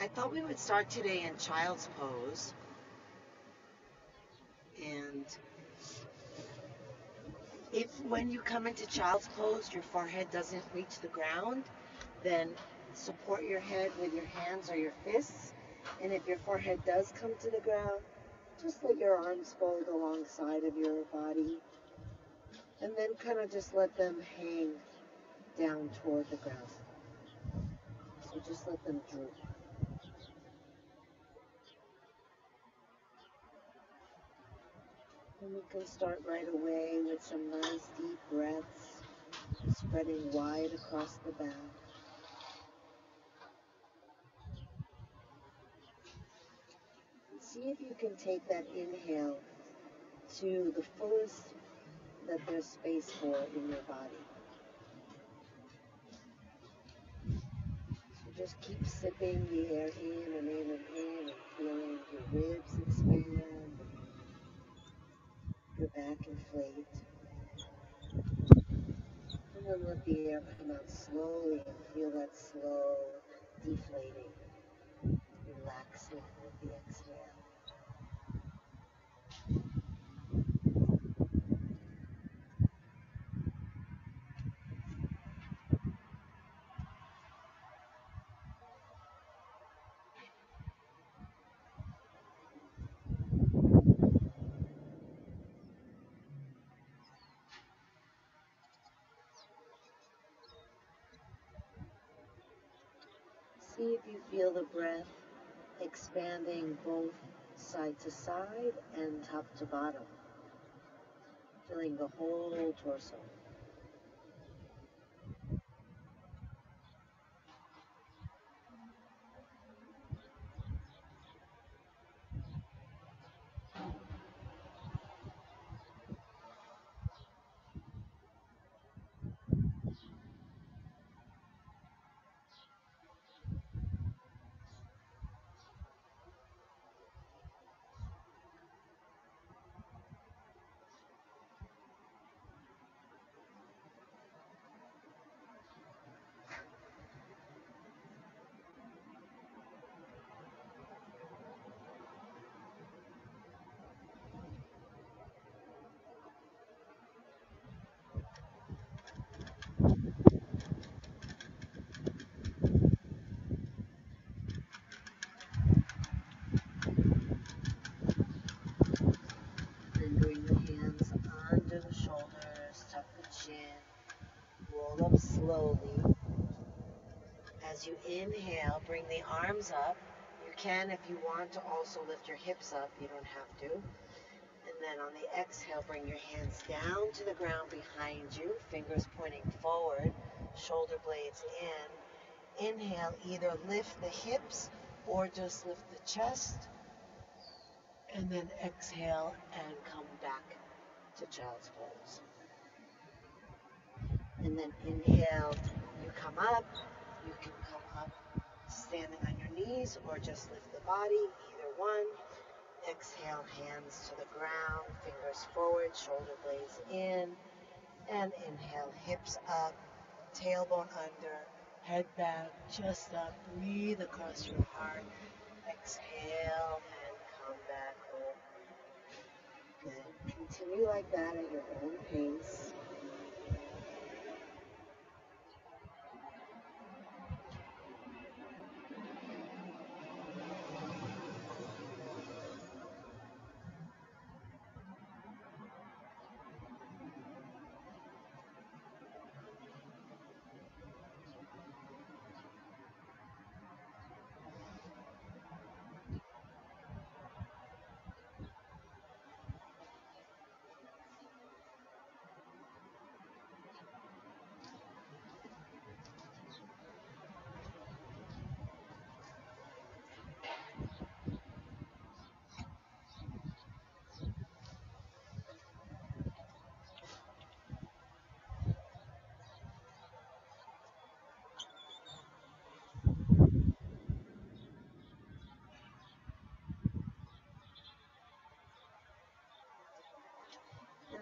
I thought we would start today in child's pose. And if when you come into child's pose, your forehead doesn't reach the ground, then support your head with your hands or your fists. And if your forehead does come to the ground, just let your arms fold alongside of your body. And then kind of just let them hang down toward the ground. So just let them droop. And we can start right away with some nice deep breaths, spreading wide across the back. See if you can take that inhale to the fullest that there's space for in your body. So just keep sipping the air in and in and in and feeling your ribs expand, your back inflate. And then let the air come out slowly and feel that slow deflating, relaxing with the exhale. See if you feel the breath expanding both side to side and top to bottom, filling the whole torso. Then bring the hands under the shoulders, tuck the chin, roll up slowly. As you inhale, bring the arms up. You can, if you want, to also lift your hips up. You don't have to. And then on the exhale, bring your hands down to the ground behind you, fingers pointing forward, shoulder blades in. Inhale, either lift the hips or just lift the chest. And then exhale and come back to child's pose. And then inhale, you come up. You can come up standing on your knees or just lift the body, either one. Exhale, hands to the ground, fingers forward, shoulder blades in. And inhale, hips up, tailbone under, head back, chest up. Breathe across your heart. Exhale and come back home. Good. Continue like that at your own pace.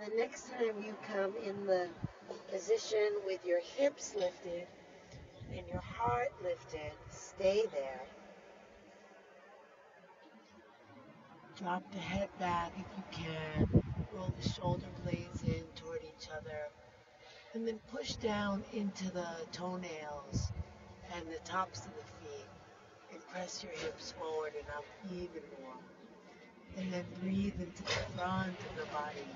And the next time you come in the position with your hips lifted and your heart lifted, stay there. Drop the head back if you can. Roll the shoulder blades in toward each other. And then push down into the toenails and the tops of the feet. And press your hips forward and up even more. And then breathe into the front of the body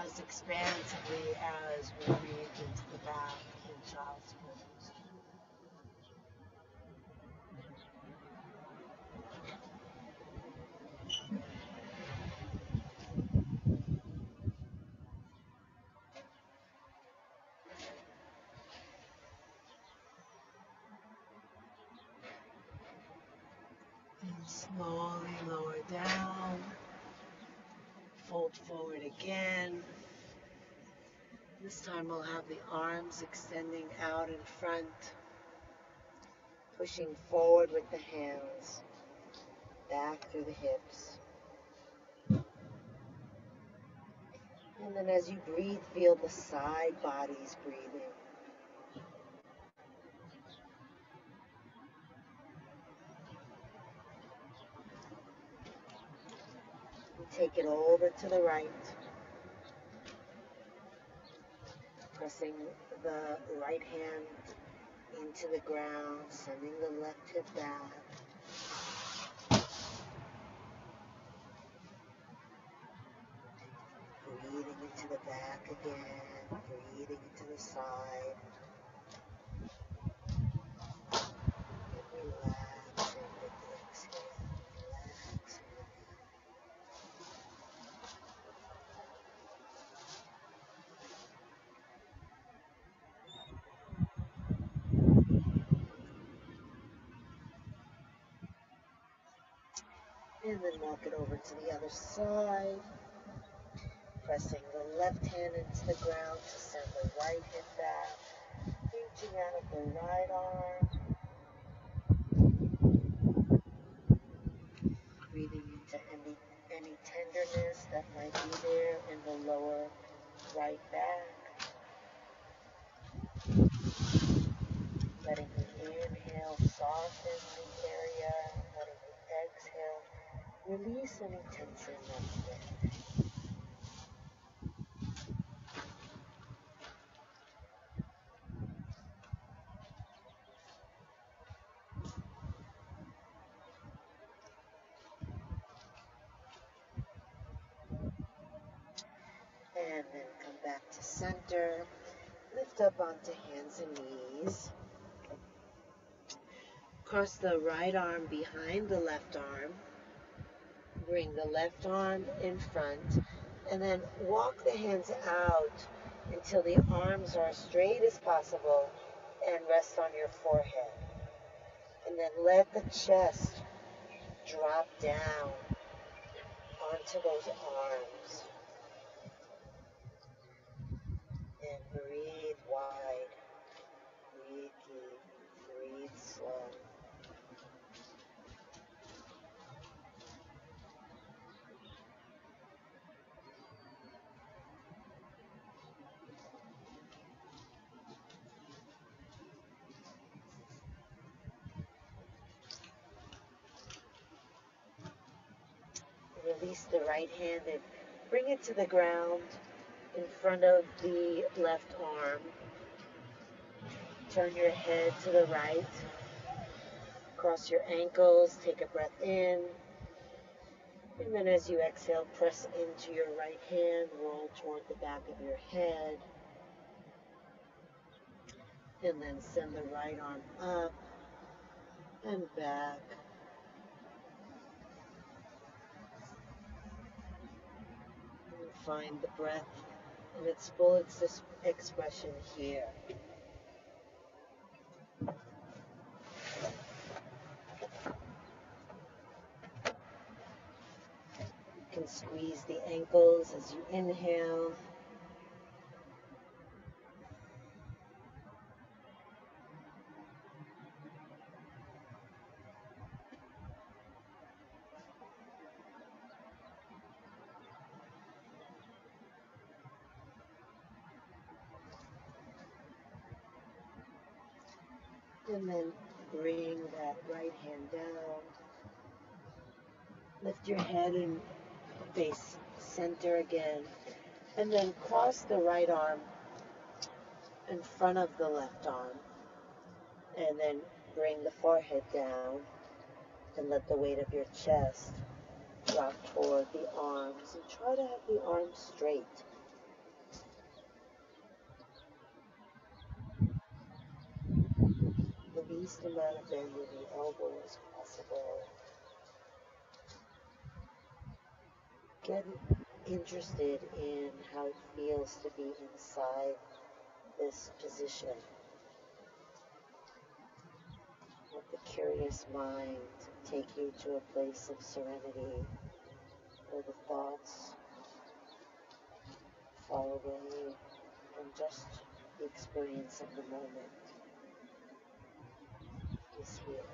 as expansively as we breathe into the back in child's pose. And slowly lower down. Fold forward again. This time we'll have the arms extending out in front, pushing forward with the hands, back through the hips. And then as you breathe, feel the side bodies breathing. And take it over to the right, pressing the right hand into the ground, sending the left hip back. Breathing into the back again, breathing into the side. And relaxing with the exhale, relaxing with and then walk it over to the other side, pressing the left hand into the ground to send the right hip back, reaching out of the right arm, breathing into any tenderness that might be there in the lower right back, letting the inhale soften the area, letting the exhale release any tension that's there. And then come back to center. Lift up onto hands and knees. Cross the right arm behind the left arm. Bring the left arm in front. And then walk the hands out until the arms are as straight as possible and rest on your forehead. And then let the chest drop down onto those arms. And breathe wide. Breathe deep. Breathe slow. Release the right hand and bring it to the ground in front of the left arm. Turn your head to the right. Cross your ankles. Take a breath in. And then as you exhale, press into your right hand. Roll toward the back of your head. And then send the right arm up and back. And find the breath in its full expression here. You can squeeze the ankles as you inhale. And then bring that right hand down. Lift your head and face center again. And then cross the right arm in front of the left arm. And then bring the forehead down and let the weight of your chest drop toward the arms. And try to have the arms straight. The least amount of bend in the elbow as possible. Get interested in how it feels to be inside this position. Let the curious mind take you to a place of serenity where the thoughts fall away and just the experience of the moment is here.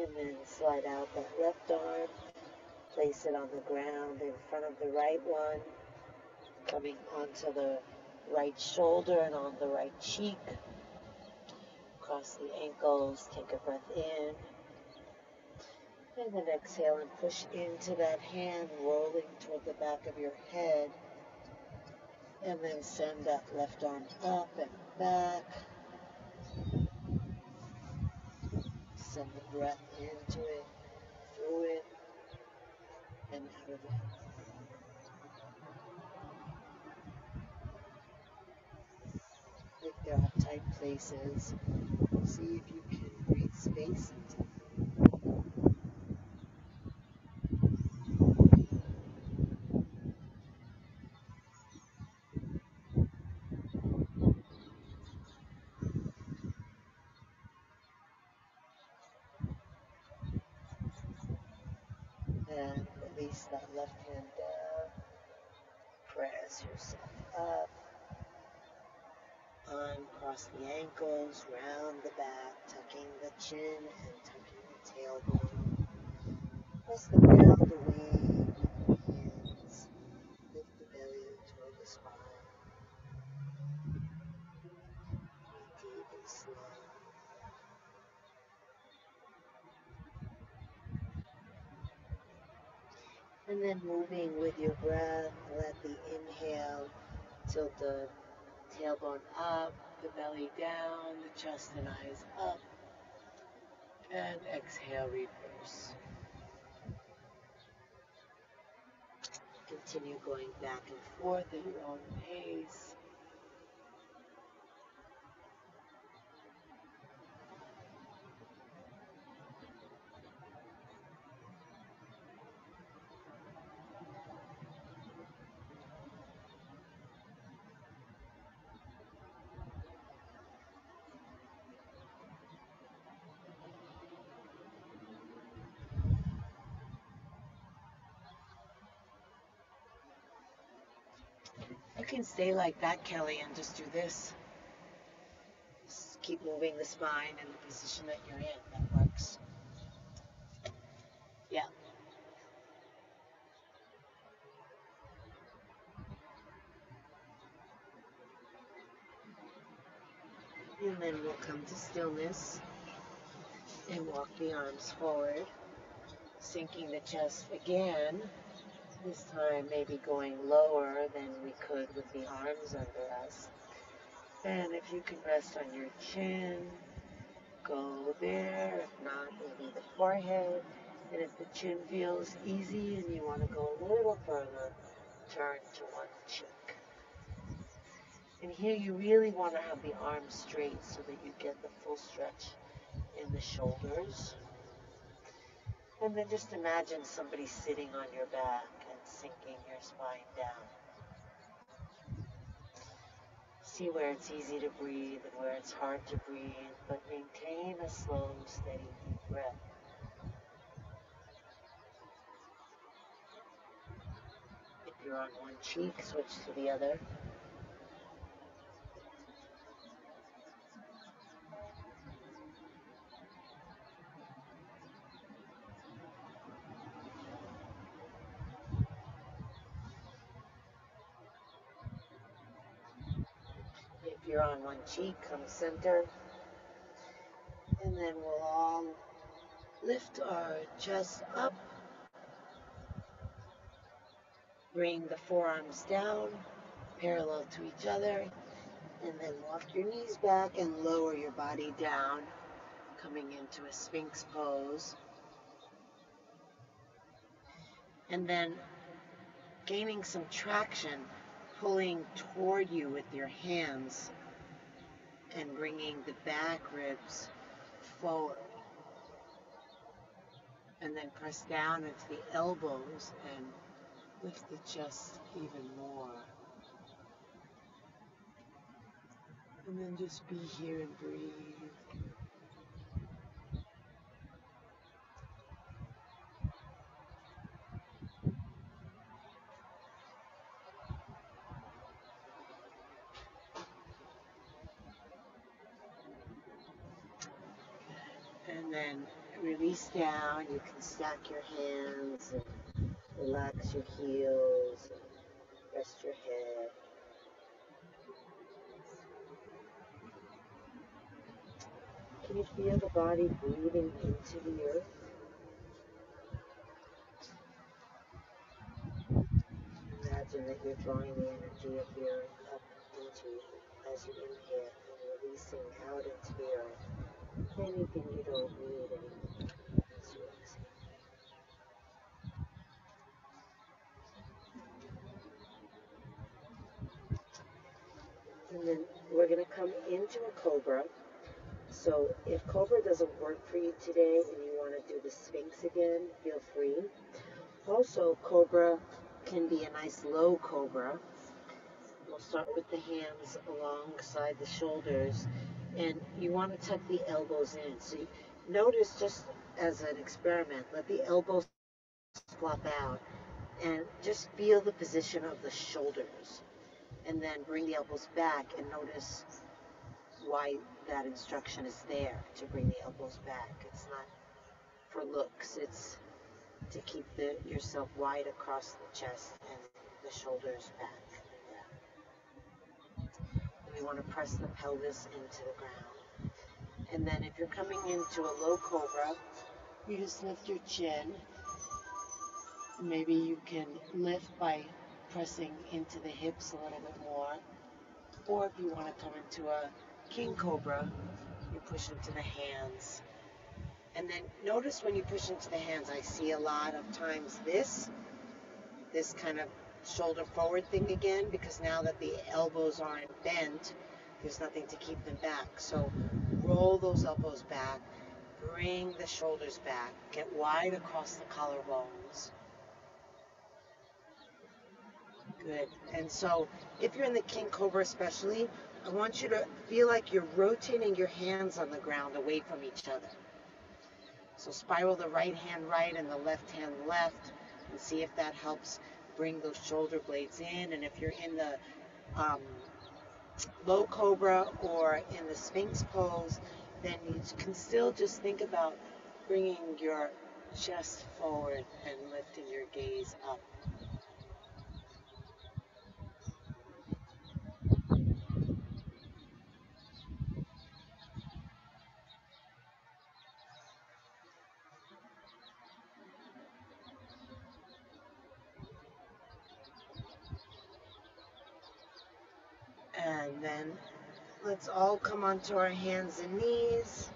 And then slide out that left arm, place it on the ground in front of the right one, coming onto the right shoulder and on the right cheek. Cross the ankles, take a breath in, and then exhale and push into that hand, rolling toward the back of your head, and then send that left arm up and back. Send the breath into it, through it, and out of it. If there are tight places, see if you can breathe space into them. And release that left hand down. Press yourself up. Uncross the ankles, round the back, tucking the chin and tucking the tailbone. Press the ground away with your hands. Lift the belly toward the spine. Breathe deep and slow. And then moving with your breath, let the inhale tilt the tailbone up, the belly down, the chest and eyes up, and exhale, reverse. Continue going back and forth at your own pace. You can stay like that, Kelly, and just do this. Just keep moving the spine in the position that you're in. That works. Yeah. And then we'll come to stillness and walk the arms forward, sinking the chest again. This time maybe going lower than we could with the arms under us. And if you can rest on your chin, go there. If not, maybe the forehead. And if the chin feels easy and you want to go a little further, turn to one cheek. And here you really want to have the arms straight so that you get the full stretch in the shoulders. And then just imagine somebody sitting on your back and sinking your spine down. See where it's easy to breathe and where it's hard to breathe, but maintain a slow, steady, deep breath. If you're on one cheek, switch to the other. you're on one cheek, come center. And then we'll all lift our chest up. Bring the forearms down, parallel to each other. And then walk your knees back and lower your body down, coming into a Sphinx pose. And then gaining some traction, pulling toward you with your hands and bringing the back ribs forward. And then press down into the elbows and lift the chest even more. And then just be here and breathe. And then release down. You can stack your hands and relax your heels. Rest your head. Can you feel the body breathing into the earth? Imagine that you're drawing the energy of the earth up into you as you inhale and releasing out into the earth anything you don't need anymore as you exhale. And then we're going to come into a cobra. So if cobra doesn't work for you today and you want to do the Sphinx again, feel free. Also, cobra can be a nice low cobra. We'll start with the hands alongside the shoulders, and you want to tuck the elbows in. So notice, just as an experiment, let the elbows flop out and just feel the position of the shoulders. And then bring the elbows back and notice why that instruction is there, to bring the elbows back. It's not for looks, it's to keep yourself wide across the chest and the shoulders back. And you want to press the pelvis into the ground. And then if you're coming into a low cobra, you just lift your chin. Maybe you can lift by pressing into the hips a little bit more. Or if you want to come into a king cobra, you push into the hands. And then notice when you push into the hands, I see a lot of times this kind of shoulder forward thing again, because now that the elbows aren't bent, there's nothing to keep them back. So roll those elbows back, bring the shoulders back, get wide across the collarbones. Good. And so if you're in the king cobra especially, I want you to feel like you're rotating your hands on the ground away from each other. So spiral the right hand right and the left hand left, and see if that helps bring those shoulder blades in. And if you're in the low cobra or in the Sphinx pose, then you can still just think about bringing your chest forward and lifting your gaze up. And then let's all come onto our hands and knees.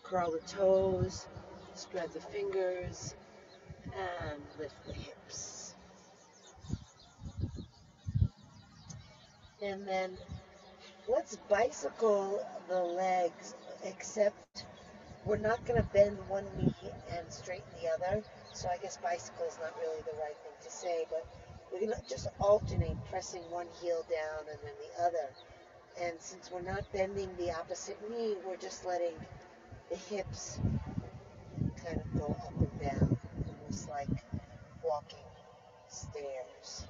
Curl the toes, spread the fingers, and lift the hips. And then let's bicycle the legs, except we're not going to bend one knee and straighten the other. So I guess bicycle is not really the right thing to say, but we're going to just alternate pressing one heel down and then the other. And since we're not bending the opposite knee, we're just letting the hips kind of go up and down, almost like walking stairs.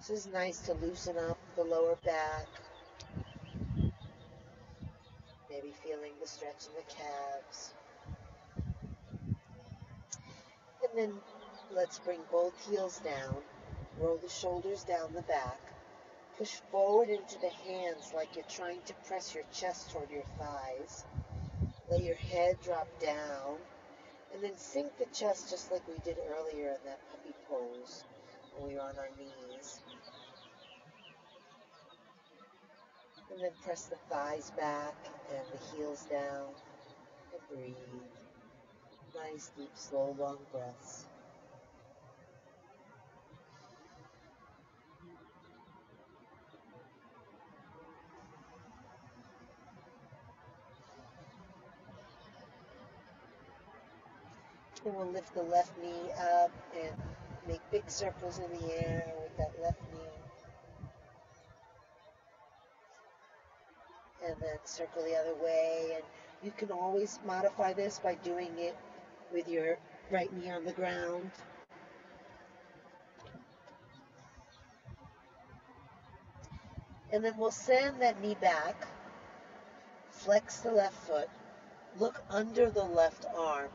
This is nice to loosen up the lower back, Maybe feeling the stretch in the calves. And then let's bring both heels down. Roll the shoulders down the back. Push forward into the hands like you're trying to press your chest toward your thighs. Let your head drop down. And then sink the chest just like we did earlier in that puppy pose when we were on our knees. And then press the thighs back and the heels down. And breathe. Nice, deep, slow, long breaths. And we'll lift the left knee up and make big circles in the air with that left knee. And then circle the other way. And you can always modify this by doing it with your right knee on the ground. And then we'll send that knee back. Flex the left foot. Look under the left arm.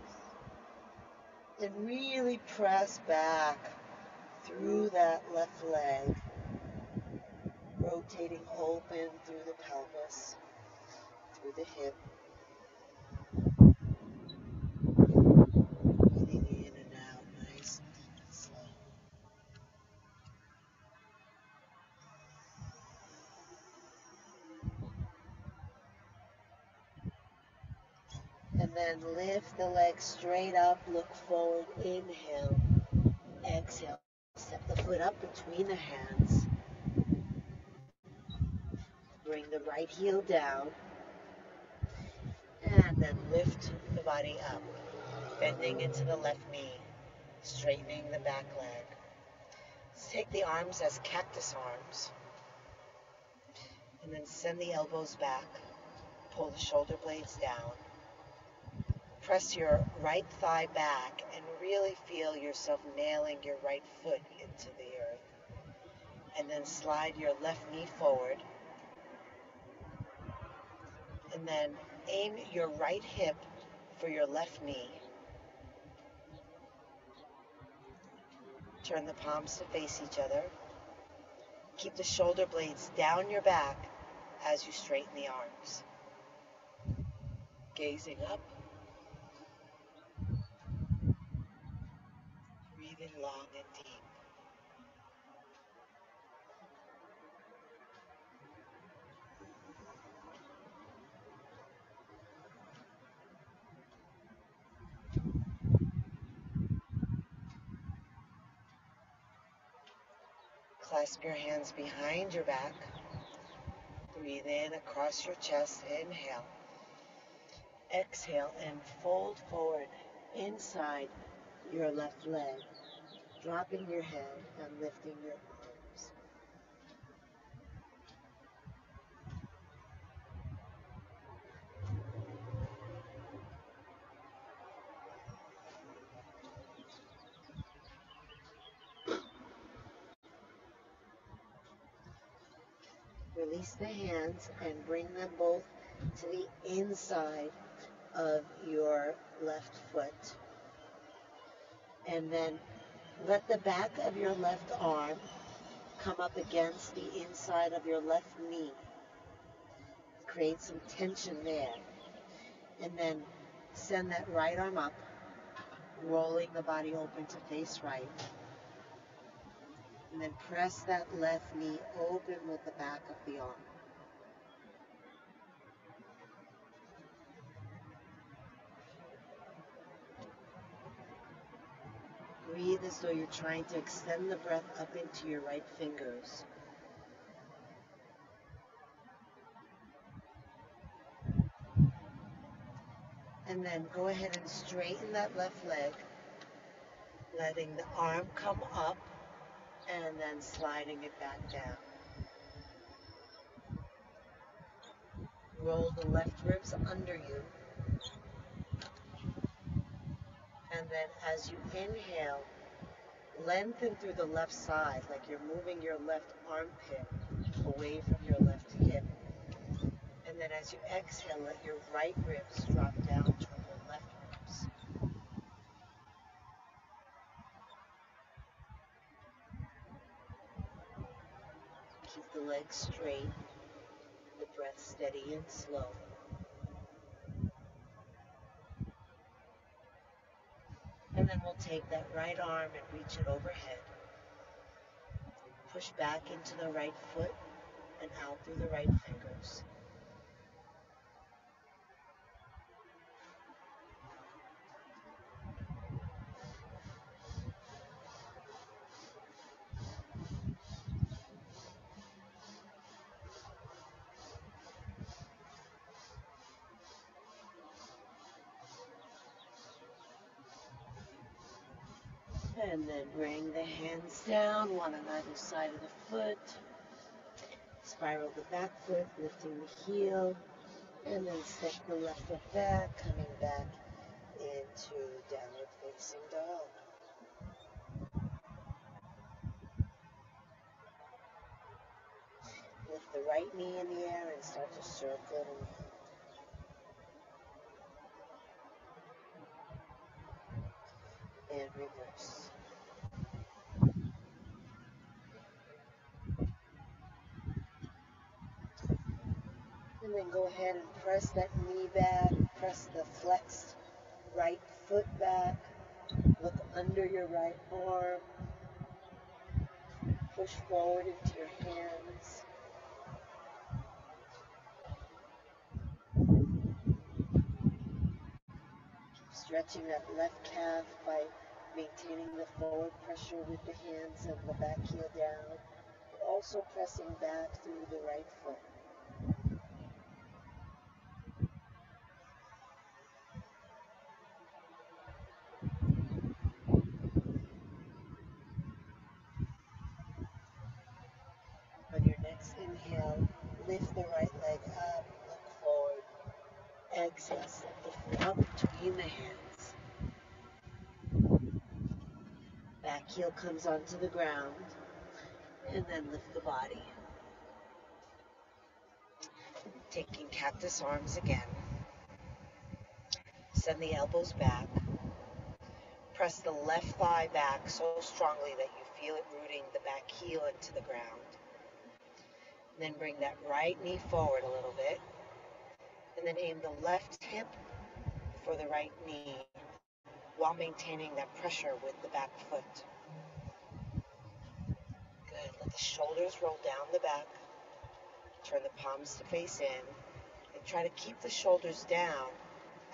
And really press back through that left leg. Rotating open through the pelvis, through the hip. Breathing in and out, nice, deep and slow. And then lift the leg straight up, look forward, inhale, exhale. Step the foot up between the hands. Bring the right heel down. And then lift the body up, bending into the left knee, straightening the back leg. Let's take the arms as cactus arms. And then send the elbows back. Pull the shoulder blades down. Press your right thigh back and really feel yourself nailing your right foot into the earth. And then slide your left knee forward. And then aim your right hip for your left knee. Turn the palms to face each other. Keep the shoulder blades down your back as you straighten the arms. Gazing up. Breathing long and deep. Clasp your hands behind your back. Breathe in across your chest. Inhale. Exhale and fold forward inside your left leg, dropping your head and lifting your arms. Release the hands and bring them both to the inside of your left foot. And then let the back of your left arm come up against the inside of your left knee. Create some tension there. And then send that right arm up, rolling the body open to face right. And then press that left knee open with the back of the arm. Breathe as though you're trying to extend the breath up into your right fingers. And then go ahead and straighten that left leg, letting the arm come up and then sliding it back down. Roll the left ribs under you. And then as you inhale, lengthen through the left side like you're moving your left armpit away from your left hip. And then as you exhale, let your right ribs drop down toward your left ribs. Keep the legs straight, the breath steady and slow. And then we'll take that right arm and reach it overhead. Push back into the right foot and out through the right fingers. And then bring the hands down, one on either side of the foot. Spiral the back foot, lifting the heel. And then step the left foot back, coming back into downward facing dog. Lift the right knee in the air and start to circle and reverse. And then go ahead and press that knee back, press the flexed right foot back, look under your right arm, push forward into your hands. Stretching that left calf by maintaining the forward pressure with the hands and the back heel down, but also pressing back through the right foot. On your next inhale, lift the right leg up, look forward. Exhale, step the foot up between the hands. Back heel comes onto the ground, and then lift the body. Taking cactus arms again. Send the elbows back. Press the left thigh back so strongly that you feel it rooting the back heel into the ground. And then bring that right knee forward a little bit. And then aim the left hip for the right knee while maintaining that pressure with the back foot. Good. Let the shoulders roll down the back. Turn the palms to face in. And try to keep the shoulders down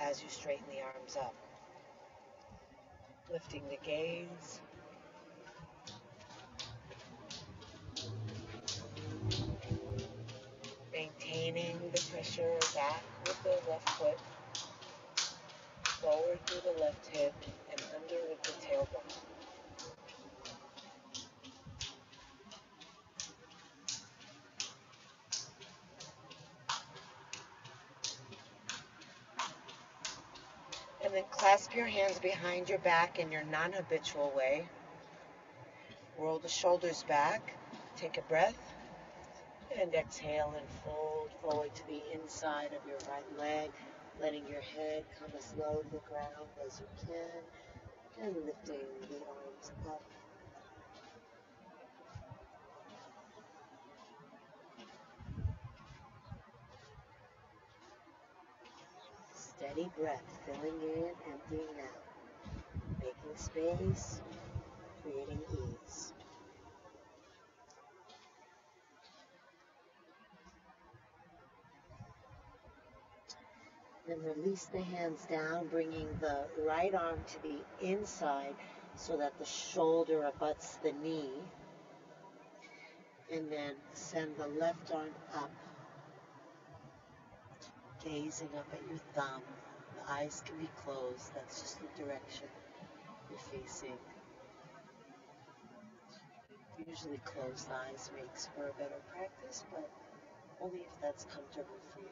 as you straighten the arms up. Lifting the gaze. Maintaining the pressure back with the left foot. Forward through the left hip and under with the tailbone. And then clasp your hands behind your back in your non-habitual way. Roll the shoulders back. Take a breath. And exhale and fold forward to the inside of your right leg, letting your head come as low to the ground as you can, and lifting the arms up. Steady breath, filling in, emptying out, making space, creating ease. Then release the hands down, bringing the right arm to the inside so that the shoulder abuts the knee. And then send the left arm up, gazing up at your thumb. The eyes can be closed. That's just the direction you're facing. Usually closed eyes makes for a better practice, but only if that's comfortable for you.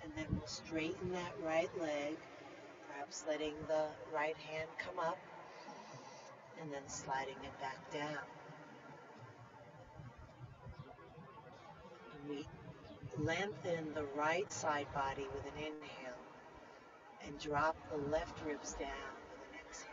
And then we'll straighten that right leg Perhaps letting the right hand come up and then sliding it back down. And we lengthen the right side body with an inhale and drop the left ribs down with an exhale.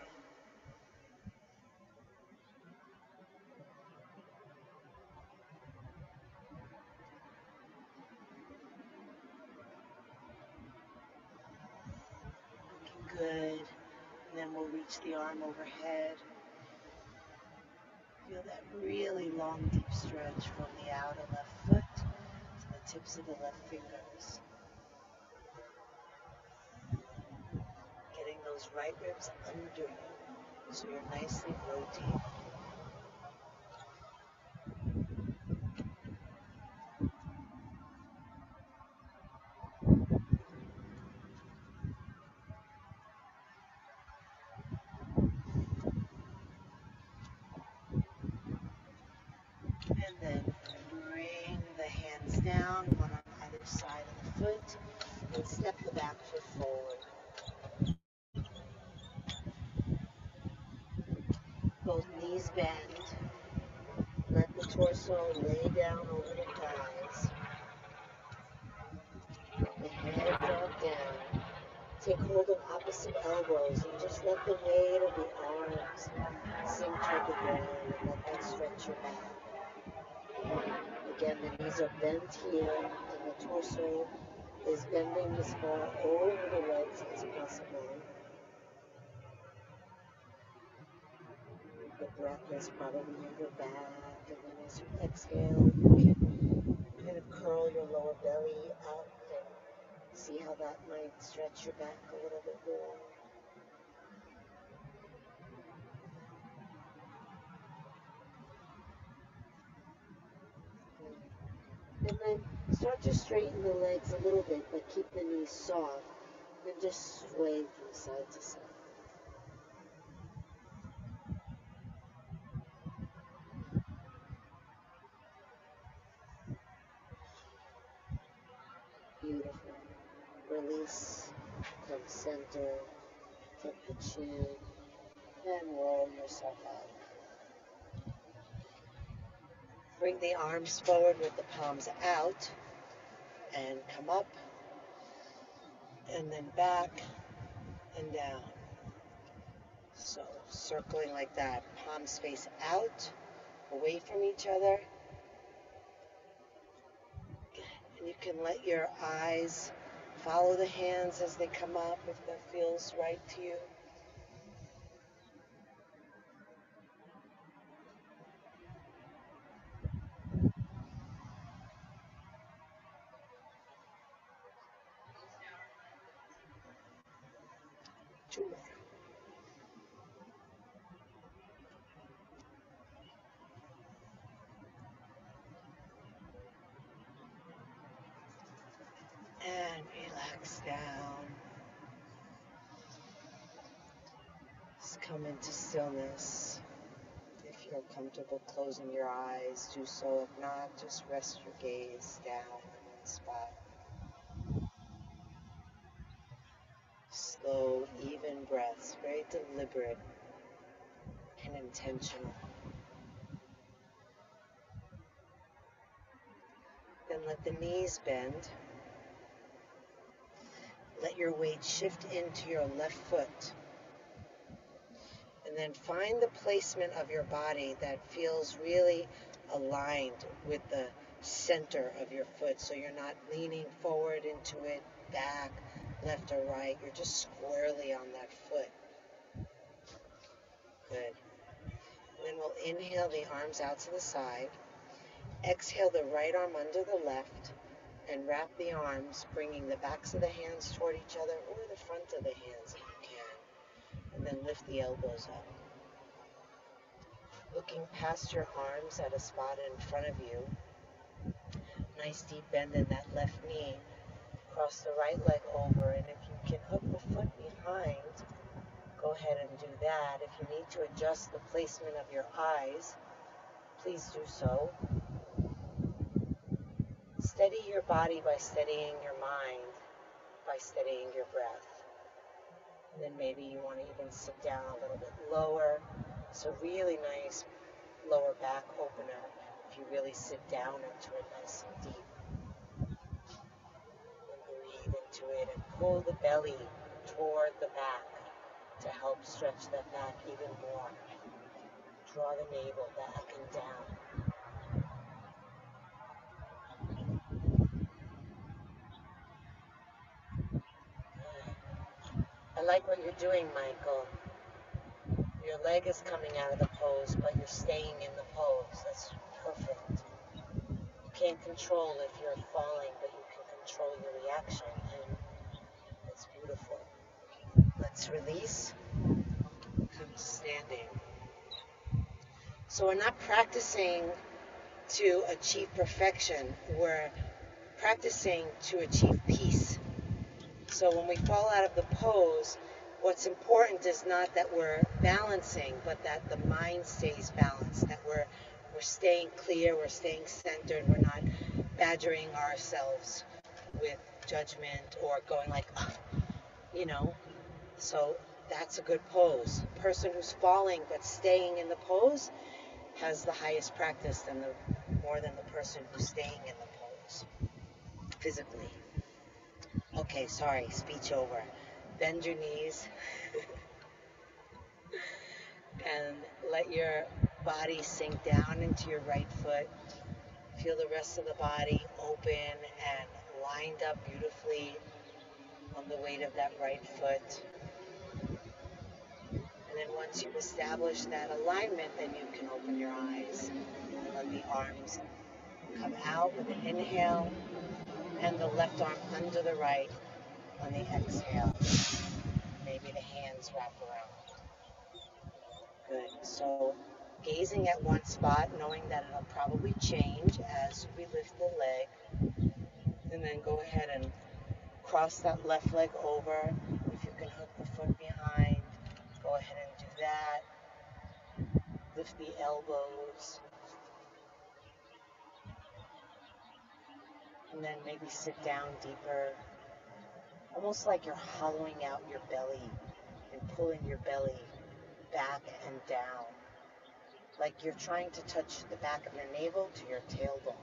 Looking good. And then we'll reach the arm overhead. Feel that really long, deep stretch from the outer left foot to the tips of the left fingers. Getting those right ribs under you so you're nicely rotated. And then bring the hands down, one on either side of the foot, and step the back foot forward. Both knees bend. Let the torso lay down over the thighs. The head drop down. Take hold of opposite elbows and just let the weight of the arms sink toward the ground and let that stretch your back. Again, the knees are bent here and the torso is bending as far over the legs as possible. The breath is probably in your back, and then as you exhale, you can kind of curl your lower belly up and see how that might stretch your back a little bit more. And then start to straighten the legs a little bit, but keep the knees soft, and just sway from side to side. Beautiful. Release, come center, tuck the chin, and roll yourself out. Bring the arms forward with the palms out, and come up, and then back, and down. So circling like that, palms face out, away from each other. And you can let your eyes follow the hands as they come up if that feels right to you. Two more. And relax down. Just come into stillness. If you're comfortable closing your eyes, do so. If not, just rest your gaze down in one spot. Slow, even breaths, very deliberate and intentional. Then let the knees bend. Let your weight shift into your left foot. And then find the placement of your body that feels really aligned with the center of your foot. So you're not leaning forward into it, back, left or right. You're just squarely on that foot. Good. And then we'll inhale the arms out to the side. Exhale the right arm under the left and wrap the arms, bringing the backs of the hands toward each other or the front of the hands if you can. And then lift the elbows up. Looking past your arms at a spot in front of you. Nice deep bend in that left knee. Cross the right leg over, and if you can hook the foot behind, go ahead and do that. If you need to adjust the placement of your eyes, please do so. Steady your body by steadying your mind, by steadying your breath. And then maybe you want to even sit down a little bit lower. So really nice lower back opener if you really sit down into it nice and deep. And breathe into it and pull the belly toward the back to help stretch that back even more. Draw the navel back and down. I like what you're doing, Michael. Your leg is coming out of the pose, but you're staying in the pose. That's perfect. You can't control if you're falling, but you can control your reaction, and it's beautiful. Let's release. Come to standing. So we're not practicing to achieve perfection. We're practicing to achieve peace. So when we fall out of the pose, what's important is not that we're balancing, but that the mind stays balanced, that we're staying clear, we're staying centered, we're not badgering ourselves with judgment or going like, So that's a good pose. The person who's falling but staying in the pose has the highest practice more than the person who's staying in the pose physically. Okay, sorry, speech over. Bend your knees and let your body sink down into your right foot. Feel the rest of the body open and lined up beautifully on the weight of that right foot. And then once you've established that alignment, then you can open your eyes and let the arms come out with an inhale and the left arm under the right on the exhale. Maybe the hands wrap around. Good. So gazing at one spot, knowing that it'll probably change as we lift the leg. And then go ahead and cross that left leg over. If you can hook the foot behind, go ahead and do that. Lift the elbows. And then maybe sit down deeper. Almost like you're hollowing out your belly and pulling your belly back and down. Like you're trying to touch the back of your navel to your tailbone.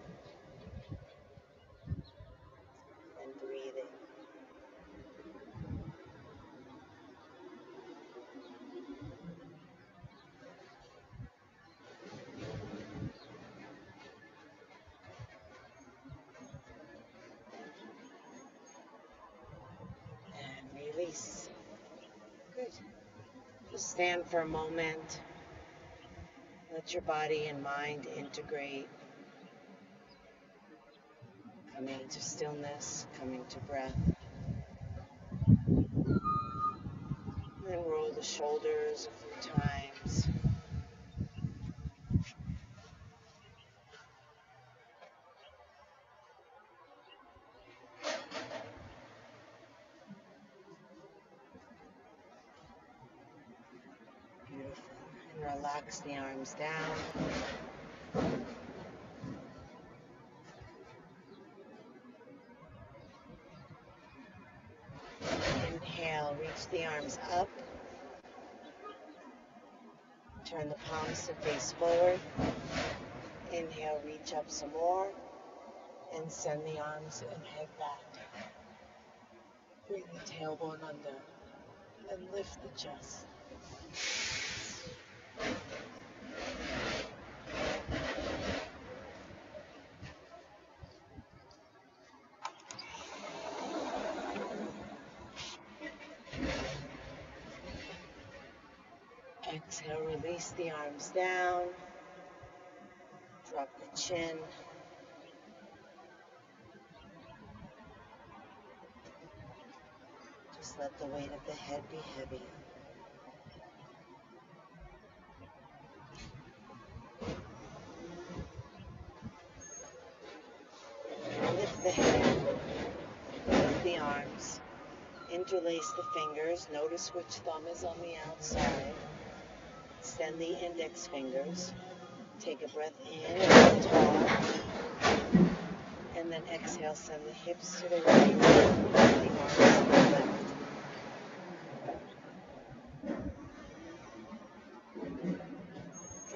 And breathing. And release. Good. Just stand for a moment. Let your body and mind integrate. Coming to stillness, coming to breath. And then roll the shoulders a few times. Beautiful. And relax the arms down. Inhale, reach the arms up. Turn the palms to face forward. Inhale, reach up some more. And send the arms and head back. Bring the tailbone under. And lift the chest. Exhale, release the arms down. Drop the chin. Just let the weight of the head be heavy. Lift the head. Lift the arms. Interlace the fingers. Notice which thumb is on the outside. Extend the index fingers. Take a breath in and tall. And then exhale, send the hips to the right, the arms to the left.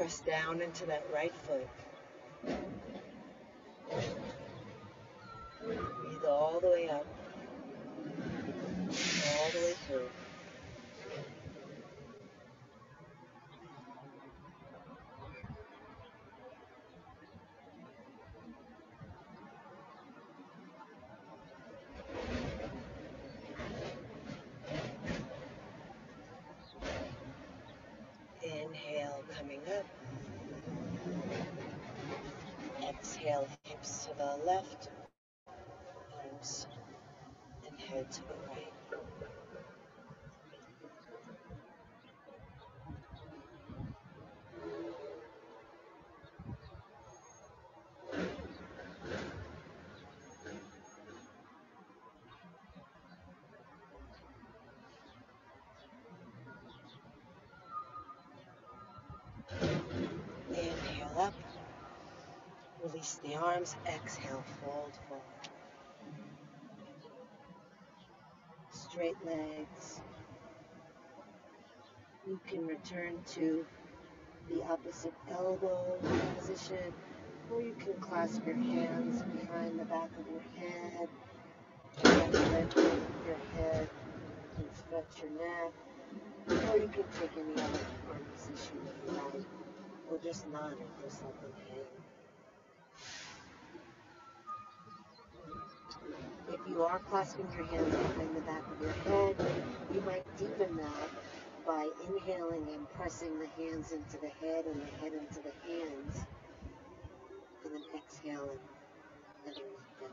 Press down into that right foot. Breathe all the way up, all the way through. Inhale, coming up. Exhale, hips to the left, arms and head to the right. Inhale up. Release the arms. Exhale, fold forward. Straight legs. You can return to the opposite elbow position, or you can clasp your hands behind the back of your head, and lengthen your head and stretch your neck, or you can take any other arm position if you like, or just none, just let them hang. If you are clasping your hands behind the back of your head, you might deepen that by inhaling and pressing the hands into the head and the head into the hands, and then exhale and letting it go.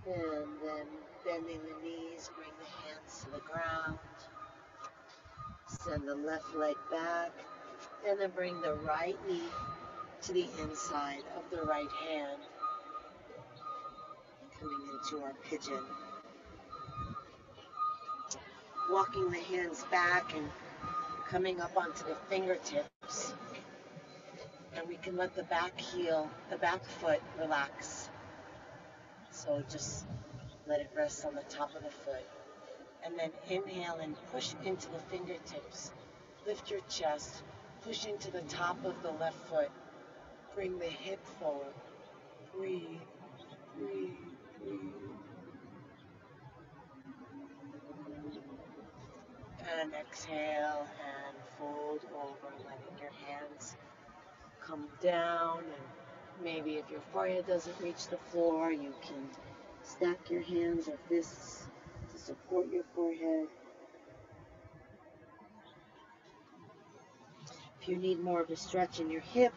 And then bending the knees, bring the hands to the ground. Send the left leg back, and then bring the right knee to the inside of the right hand, coming into our pigeon. Walking the hands back and coming up onto the fingertips. And we can let the back heel, the back foot relax. So just let it rest on the top of the foot. And then inhale and push into the fingertips. Lift your chest. Push into the top of the left foot. Bring the hip forward. Breathe, breathe, breathe. And exhale and fold over, letting your hands come down. And maybe if your forehead doesn't reach the floor, you can stack your hands or fists to support your forehead. If you need more of a stretch in your hip,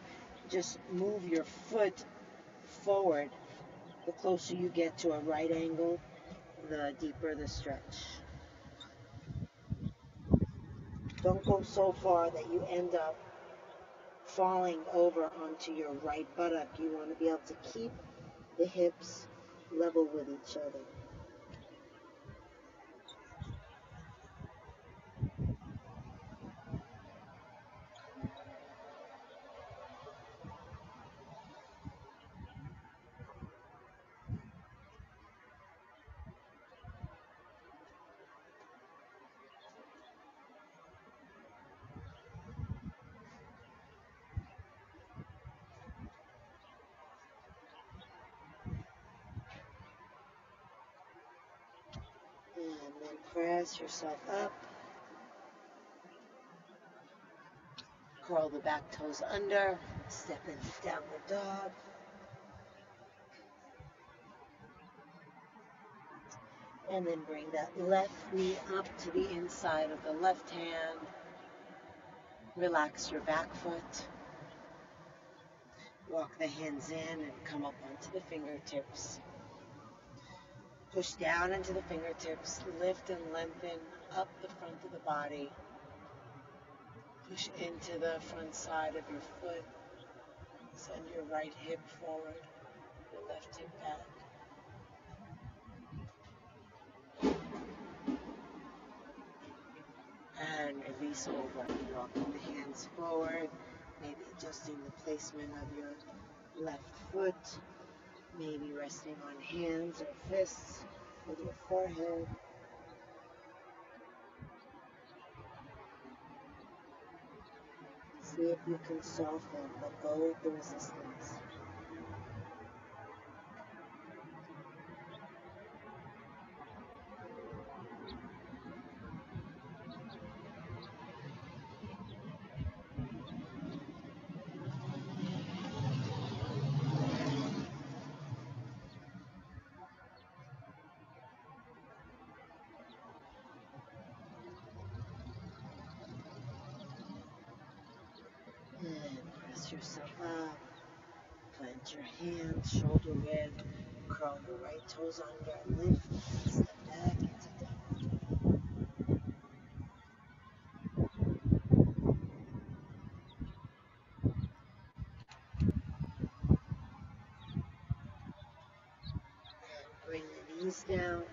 just move your foot forward. The closer you get to a right angle, the deeper the stretch. Don't go so far that you end up falling over onto your right buttock. You want to be able to keep the hips level with each other. And then press yourself up. Curl the back toes under. Step into downward dog. And then bring that left knee up to the inside of the left hand. Relax your back foot. Walk the hands in and come up onto the fingertips. Push down into the fingertips. Lift and lengthen up the front of the body. Push into the front side of your foot. Send your right hip forward, your left hip back. and release over. Walking the hands forward, maybe adjusting the placement of your left foot, maybe resting on hands or fists with your forehead. See if you can soften, let go of the resistance. And press yourself up. Plant your hands shoulder width. Curl your right toes under. Lift. Step back into downward. And bring the knees down.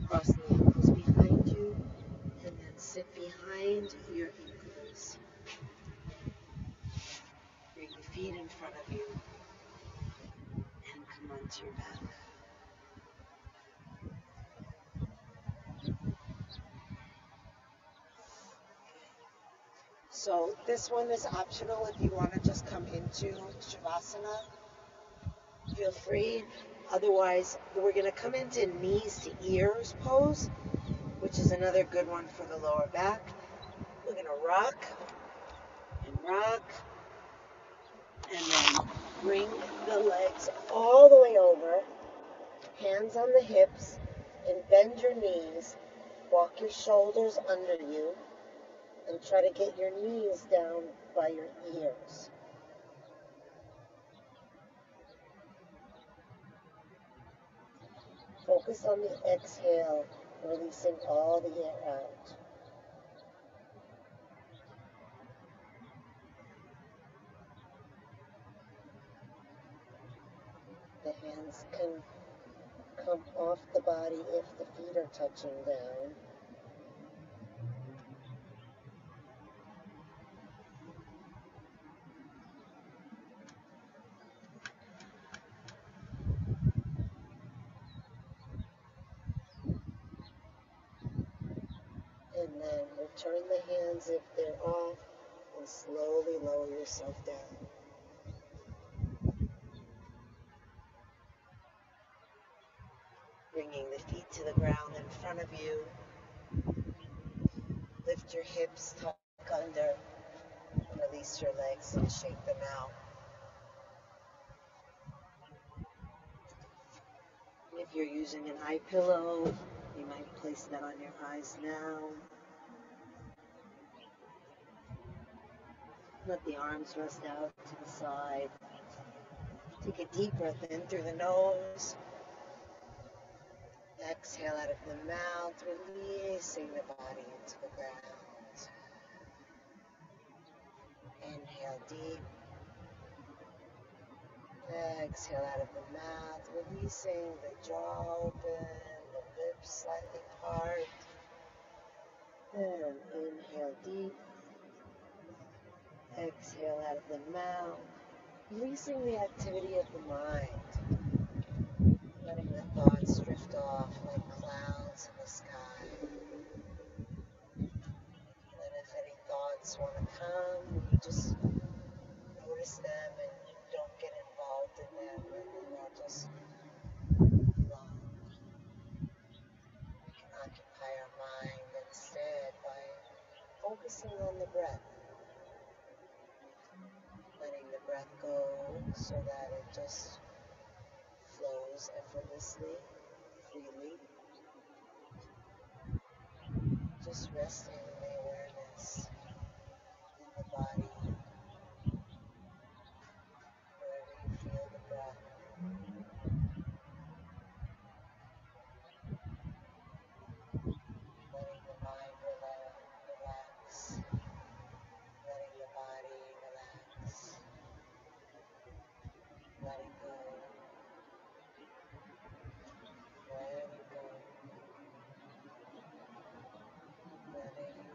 Cross the ankles behind you. And then sit behind your ankles. Bring the feet in front of you. And come onto your back. So this one is optional if you want to just come into Shavasana. Feel free. Otherwise, we're going to come into knees to ears pose, which is another good one for the lower back. We're going to rock, and then bring the legs all the way over, hands on the hips, and bend your knees. Walk your shoulders under you, and try to get your knees down by your ears. Focus on the exhale, releasing all the air out. The hands can come off the body if the feet are touching down. And then return the hands if they're off and slowly lower yourself down. Bringing the feet to the ground in front of you. Lift your hips, tuck under, and release your legs and shake them out. If you're using an eye pillow, you might place that on your eyes now. Let the arms rest out to the side. Take a deep breath in through the nose. Exhale out of the mouth, releasing the body into the ground. Inhale deep. Exhale out of the mouth, releasing the jaw open, the lips slightly part. And inhale deep. Exhale out of the mouth, releasing the activity of the mind. Letting the thoughts drift off like clouds in the sky. And if any thoughts want to come, you just notice them and you don't get involved in them, and then they'll just belong. We can occupy our mind instead by focusing on the breath. Letting the breath go so that it just flows effortlessly, freely. Just resting the awareness in the body, wherever you feel the breath. Letting the mind relax, letting the body relax, letting go, letting go, letting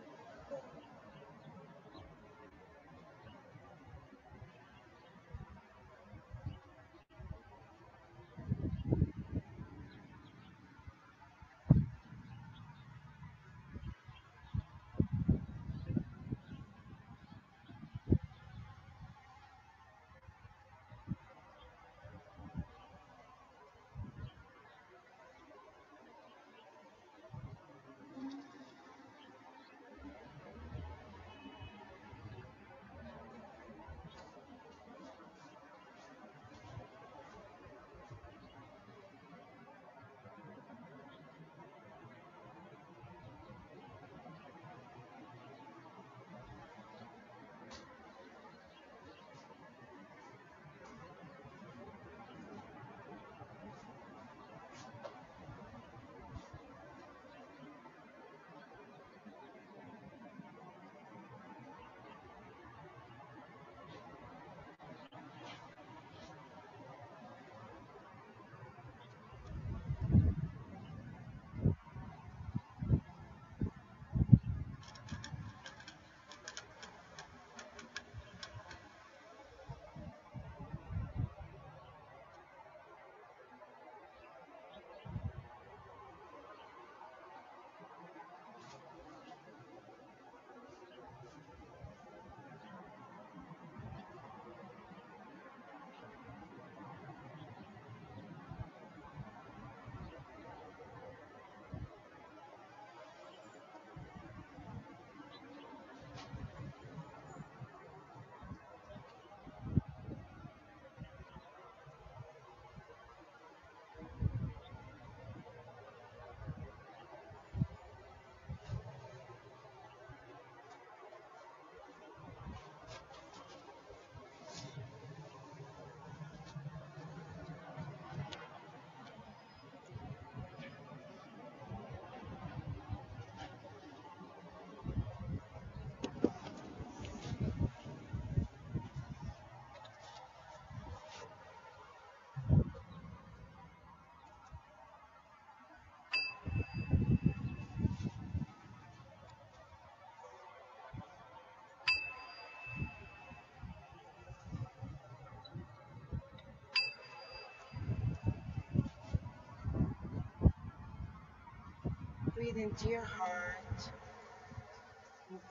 Breathe into your heart,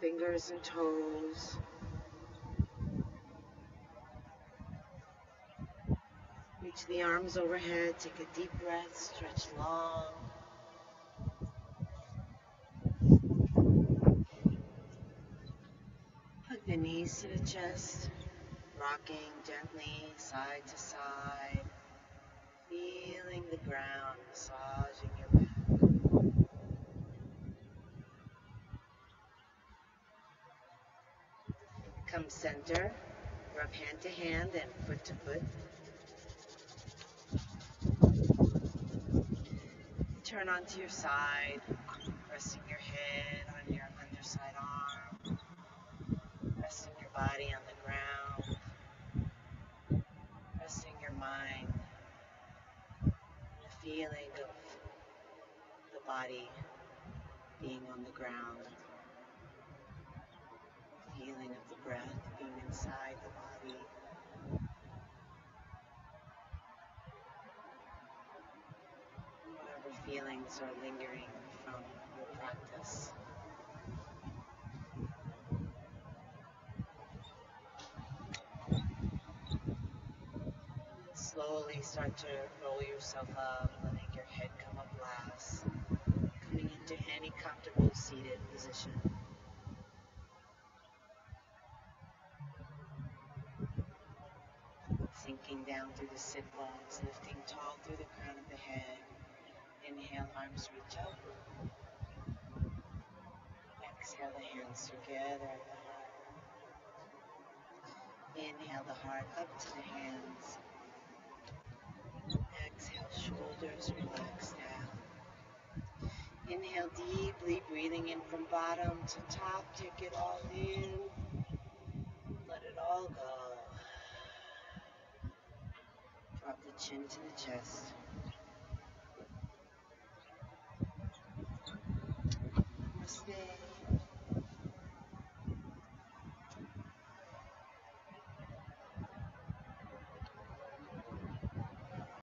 fingers and toes. Reach the arms overhead, take a deep breath, stretch long. Hug the knees to the chest, rocking gently side to side, feeling the ground massaging your back. Come center, rub hand to hand and foot to foot. Turn onto your side, resting your head on your underside arm, resting your body on the ground, resting your mind, the feeling of the body being on the ground, the feeling of the breath being inside the body. Whatever feelings are lingering from your practice. Slowly start to roll yourself up, letting your head come up last, coming into any comfortable seated position. Sinking down through the sit bones, lifting tall through the crown of the head. Inhale, arms reach up. Exhale, the hands together at the heart. Inhale the heart up to the hands. Exhale, shoulders relax down. Inhale deeply, breathing in from bottom to top. Take it all in. Let it all go. Drop the chin to the chest.